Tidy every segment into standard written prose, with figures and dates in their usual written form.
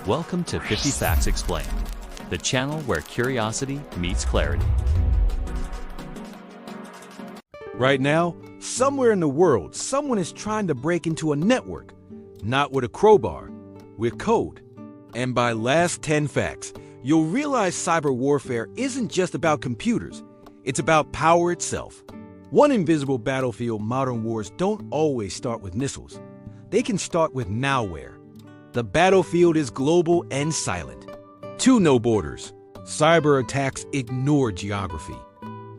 Welcome to 50 Facts Explained, the channel where curiosity meets clarity. Right now, somewhere in the world, someone is trying to break into a network, not with a crowbar, with code. And by last 10 facts, you'll realize cyber warfare isn't just about computers, it's about power itself. One invisible battlefield, modern wars don't always start with missiles. They can start with malware. The battlefield is global and silent. 2 no borders. Cyber attacks ignore geography.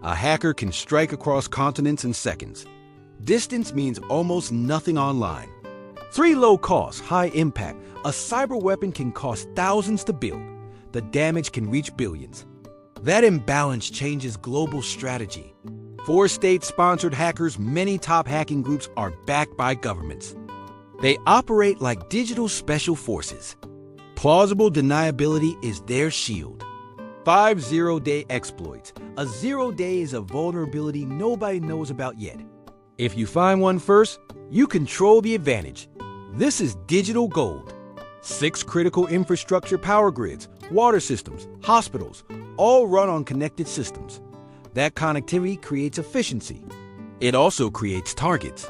A hacker can strike across continents in seconds. Distance means almost nothing online. 3 low cost, high impact. A cyber weapon can cost thousands to build. The damage can reach billions. That imbalance changes global strategy. 4 state-sponsored hackers, many top hacking groups are backed by governments. They operate like digital special forces. Plausible deniability is their shield. 5 zero-day exploits. A 0 day is a vulnerability nobody knows about yet. If you find one first, you control the advantage. This is digital gold. 6 critical infrastructure power grids, water systems, hospitals, all run on connected systems. That connectivity creates efficiency. It also creates targets.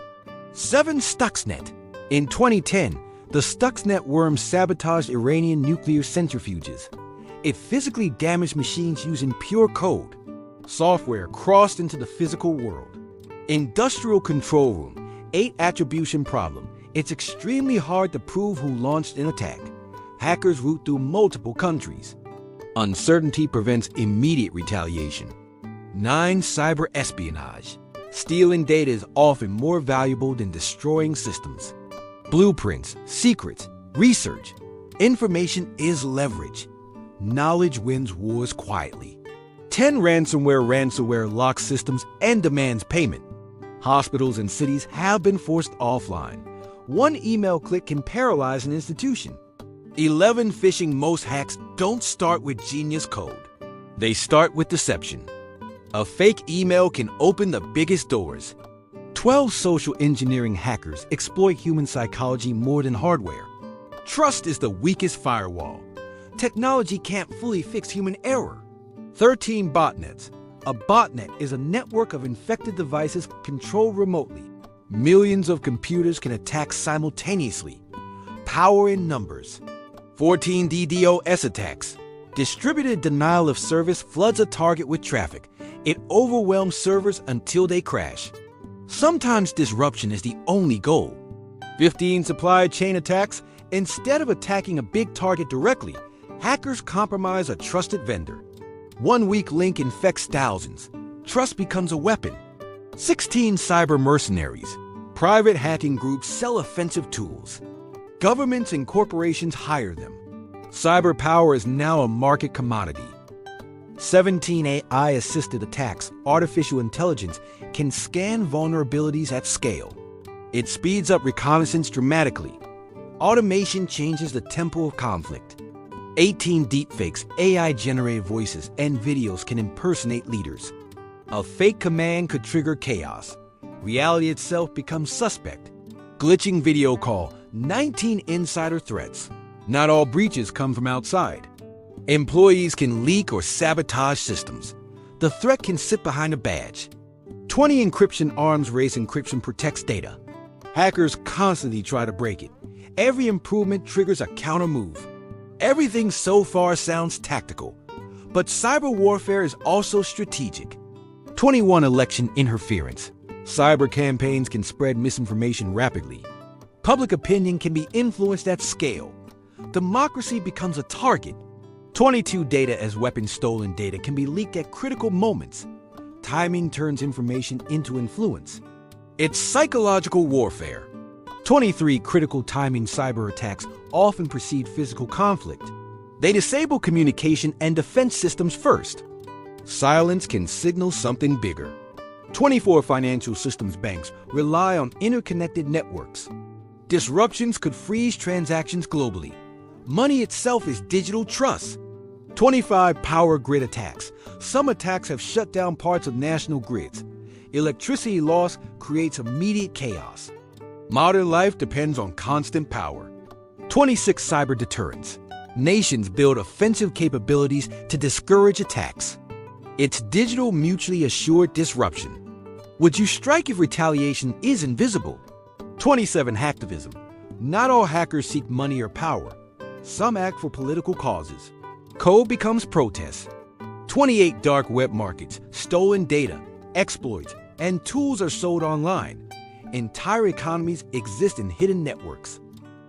7 Stuxnet. In 2010, the Stuxnet worm sabotaged Iranian nuclear centrifuges. It physically damaged machines using pure code. Software crossed into the physical world. Industrial control room, 8 attribution problem. It's extremely hard to prove who launched an attack. Hackers route through multiple countries. Uncertainty prevents immediate retaliation. 9 cyber espionage. Stealing data is often more valuable than destroying systems. Blueprints, secrets, research. Information is leverage. Knowledge wins wars quietly. 10 ransomware locks systems and demands payment. Hospitals and cities have been forced offline. 1 email click can paralyze an institution. 11 phishing. Most hacks don't start with genius code. They start with deception. A fake email can open the biggest doors. 12 social engineering hackers exploit human psychology more than hardware. Trust is the weakest firewall. Technology can't fully fix human error. 13 botnets. A botnet is a network of infected devices controlled remotely. Millions of computers can attack simultaneously. Power in numbers. 14 DDoS attacks. Distributed denial of service floods a target with traffic. It overwhelms servers until they crash. Sometimes disruption is the only goal. 15 supply chain attacks. Instead of attacking a big target directly, hackers compromise a trusted vendor. 1 weak link infects thousands. Trust becomes a weapon. 16 cyber mercenaries. Private hacking groups sell offensive tools. Governments and corporations hire them. Cyber power is now a market commodity. 17 AI-assisted attacks. Artificial intelligence can scan vulnerabilities at scale. It speeds up reconnaissance dramatically. Automation changes the tempo of conflict. 18 deepfakes. AI-generated voices and videos can impersonate leaders. A fake command could trigger chaos. Reality itself becomes suspect. Glitching video call. 19 insider threats. Not all breaches come from outside. Employees can leak or sabotage systems. The threat can sit behind a badge. 20 encryption arms race. Encryption protects data. Hackers constantly try to break it. Every improvement triggers a counter move. Everything so far sounds tactical, but cyber warfare is also strategic. 21 election interference. Cyber campaigns can spread misinformation rapidly. Public opinion can be influenced at scale. Democracy becomes a target. 22 data as weapons. Stolen data can be leaked at critical moments. Timing turns information into influence. It's psychological warfare. 23 critical timing. Cyber attacks often precede physical conflict. They disable communication and defense systems first. Silence can signal something bigger. 24 financial systems. Banks rely on interconnected networks. Disruptions could freeze transactions globally. Money itself is digital trust. 25 power grid attacks. Some attacks have shut down parts of national grids. Electricity loss creates immediate chaos. Modern life depends on constant power. 26 cyber deterrence. Nations build offensive capabilities to discourage attacks. It's digital mutually assured disruption. Would you strike if retaliation is invisible? 27. Hacktivism. Not all hackers seek money or power. Some act for political causes. Code becomes protest. 28. Dark web markets. Stolen data, exploits, and tools are sold online. Entire economies exist in hidden networks.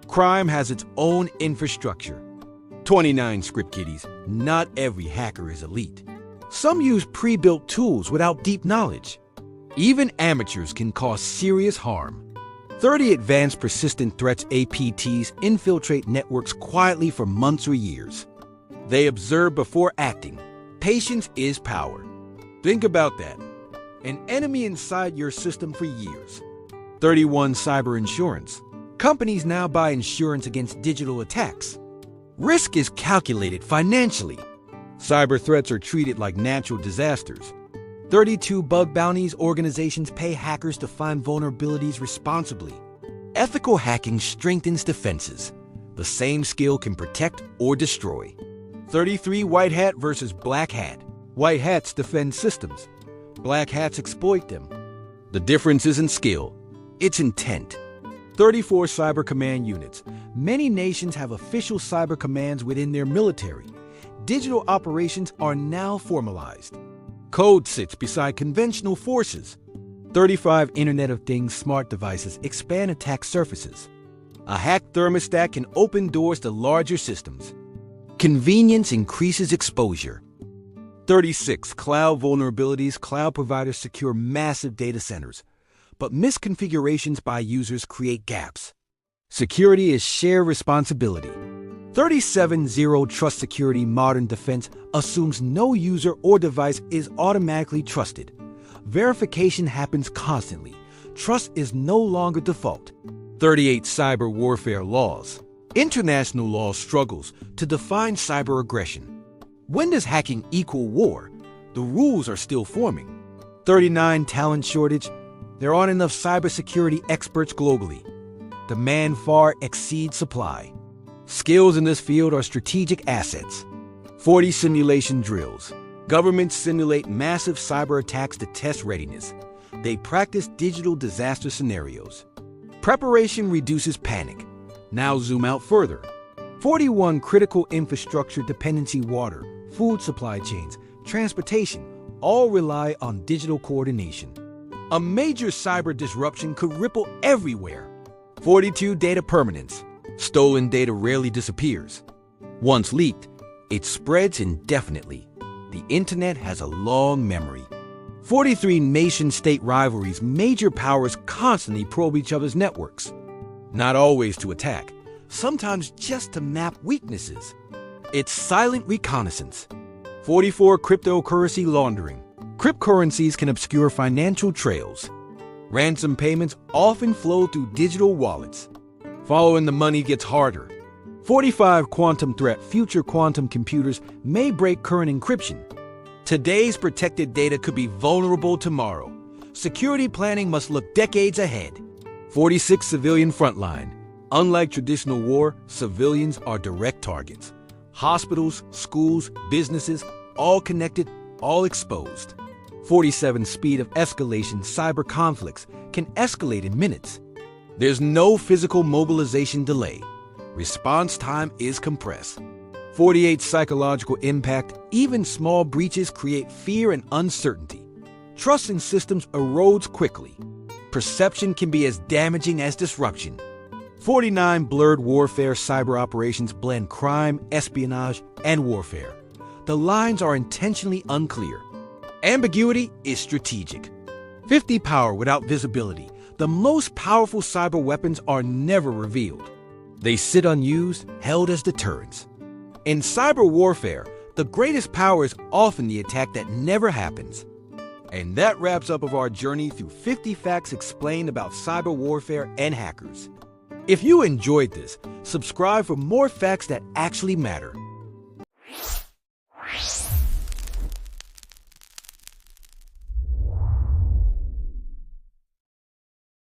Crime has its own infrastructure. 29. Script kiddies. Not every hacker is elite. Some use pre-built tools without deep knowledge. Even amateurs can cause serious harm. 30. Advanced persistent threats. APTs infiltrate networks quietly for months or years. They observe before acting. Patience is power. Think about that. An enemy inside your system for years. 31. Cyber insurance. Companies now buy insurance against digital attacks. Risk is calculated financially. Cyber threats are treated like natural disasters. 32. Bug bounties. Organizations pay hackers to find vulnerabilities responsibly. Ethical hacking strengthens defenses. The same skill can protect or destroy. 33. White hat versus black hat. White hats defend systems. Black hats exploit them. The difference isn't skill, it's intent. 34. Cyber command units. Many nations have official cyber commands within their military. Digital operations are now formalized. Code sits beside conventional forces. 35. Internet of Things smart devices expand attack surfaces. A hacked thermostat can open doors to larger systems. Convenience increases exposure. 36. Cloud vulnerabilities. Cloud providers secure massive data centers, but misconfigurations by users create gaps. Security is shared responsibility. 37. Zero trust security. Modern defense assumes no user or device is automatically trusted. Verification happens constantly. Trust is no longer default. 38. Cyber warfare laws. International law struggles to define cyber aggression. When does hacking equal war? The rules are still forming. 39. Talent shortage. There aren't enough cybersecurity experts globally. Demand far exceeds supply. Skills in this field are strategic assets. 40. Simulation drills. Governments simulate massive cyber attacks to test readiness. They practice digital disaster scenarios. Preparation reduces panic. Now zoom out further. 41. Critical infrastructure dependency. Water, food supply chains, transportation all rely on digital coordination. A major cyber disruption could ripple everywhere. 42. Data permanence. Stolen data rarely disappears. Once leaked, it spreads indefinitely. The internet has a long memory. 43. Nation-state rivalries. Major powers constantly probe each other's networks. Not always to attack, sometimes just to map weaknesses. It's silent reconnaissance. 44. Cryptocurrency laundering. Cryptocurrencies can obscure financial trails. Ransom payments often flow through digital wallets. Following the money gets harder. 45. Quantum threat. Future quantum computers may break current encryption. Today's protected data could be vulnerable tomorrow. Security planning must look decades ahead. 46. Civilian frontline. Unlike traditional war, civilians are direct targets. Hospitals, schools, businesses, all connected, all exposed. 47. Speed of escalation. Cyber conflicts can escalate in minutes. There's no physical mobilization delay. Response time is compressed. 48. Psychological impact. Even small breaches create fear and uncertainty. Trust in systems erodes quickly. Perception can be as damaging as disruption. 49. Blurred warfare. Cyber operations blend crime, espionage, and warfare. The lines are intentionally unclear. Ambiguity is strategic. 50. Power without visibility. The most powerful cyber weapons are never revealed. They sit unused, held as deterrents. In cyber warfare, the greatest power is often the attack that never happens. And that wraps up of our journey through 50 facts explained about cyber warfare and hackers. If you enjoyed this, subscribe for more facts that actually matter.